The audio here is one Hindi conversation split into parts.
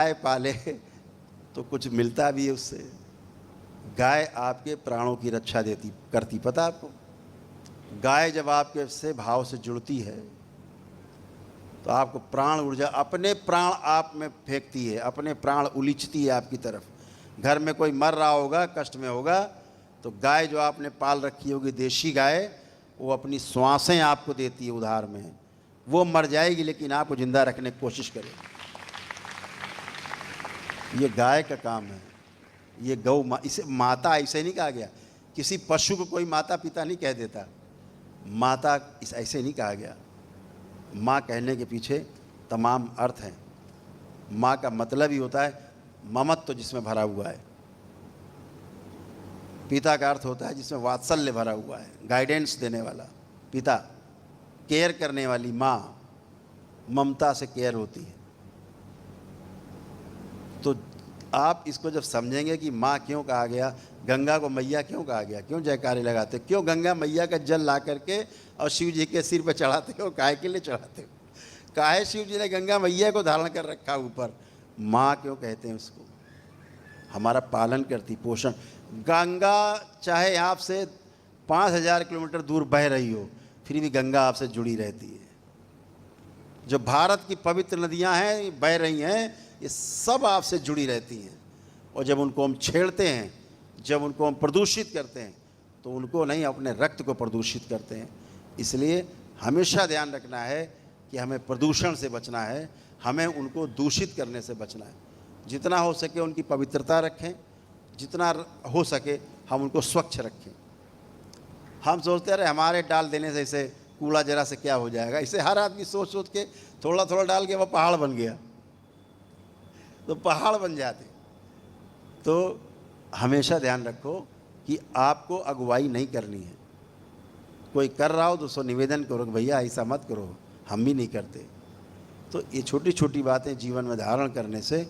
गाय पाले तो कुछ मिलता भी है उससे। गाय आपके प्राणों की रक्षा देती करती, पता आपको? गाय जब आपके से भाव से जुड़ती है तो आपको प्राण ऊर्जा, अपने प्राण आप में फेंकती है, अपने प्राण उलीचती है आपकी तरफ। घर में कोई मर रहा होगा, कष्ट में होगा, तो गाय जो आपने पाल रखी होगी, देशी गाय, वो अपनी श्वासें आपको देती है उधार में। वो मर जाएगी लेकिन आपको जिंदा रखने की कोशिश करेगी। ये गाय का काम है। ये गौ इसे माता ऐसे नहीं कहा गया। किसी पशु को कोई माता पिता नहीं कह देता। माता इस ऐसे नहीं कहा गया। माँ कहने के पीछे तमाम अर्थ हैं। माँ का मतलब ही होता है ममत्व जिसमें भरा हुआ है। पिता का अर्थ होता है जिसमें वात्सल्य भरा हुआ है, गाइडेंस देने वाला पिता। केयर करने वाली माँ, ममता से केयर होती है। तो आप इसको जब समझेंगे कि माँ क्यों कहा गया, गंगा को मैया क्यों कहा गया, क्यों जयकारे लगाते हो, क्यों गंगा मैया का जल ला करके और शिव जी के सिर पर चढ़ाते हो, काहे के लिए चढ़ाते हो? काहे शिव जी ने गंगा मैया को धारण कर रखा ऊपर? माँ क्यों कहते हैं उसको? हमारा पालन करती, पोषण। गंगा चाहे आपसे 5000 किलोमीटर दूर बह रही हो, फिर भी गंगा आपसे जुड़ी रहती है। जो भारत की पवित्र नदियां हैं, बह रही हैं, ये सब आपसे जुड़ी रहती हैं। और जब उनको हम छेड़ते हैं, जब उनको हम प्रदूषित करते हैं, तो उनको नहीं, अपने रक्त को प्रदूषित करते हैं। इसलिए हमेशा ध्यान रखना है कि हमें प्रदूषण से बचना है, हमें उनको दूषित करने से बचना है। जितना हो सके उनकी पवित्रता रखें, जितना हो सके हम उनको स्वच्छ रखें। हम सोचते रहे हमारे डाल देने से इसे कूड़ा जरा से क्या हो जाएगा। इसे हर आदमी सोच सोच के थोड़ा थोड़ा डाल के वह पहाड़ बन गया, तो पहाड़ बन जाते। तो हमेशा ध्यान रखो कि आपको अगुवाई नहीं करनी है। कोई कर रहा हो तो उसको निवेदन करो कि भैया ऐसा मत करो, हम भी नहीं करते। तो ये छोटी छोटी बातें जीवन में धारण करने से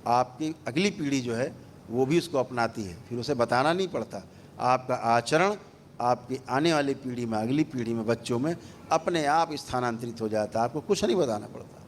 आपकी अगली पीढ़ी जो है वो भी उसको अपनाती है। फिर उसे बताना नहीं पड़ता। आपका आचरण आपकी आने वाली पीढ़ी में, अगली पीढ़ी में, बच्चों में अपने आप स्थानांतरित हो जाता है। आपको कुछ नहीं बताना पड़ता।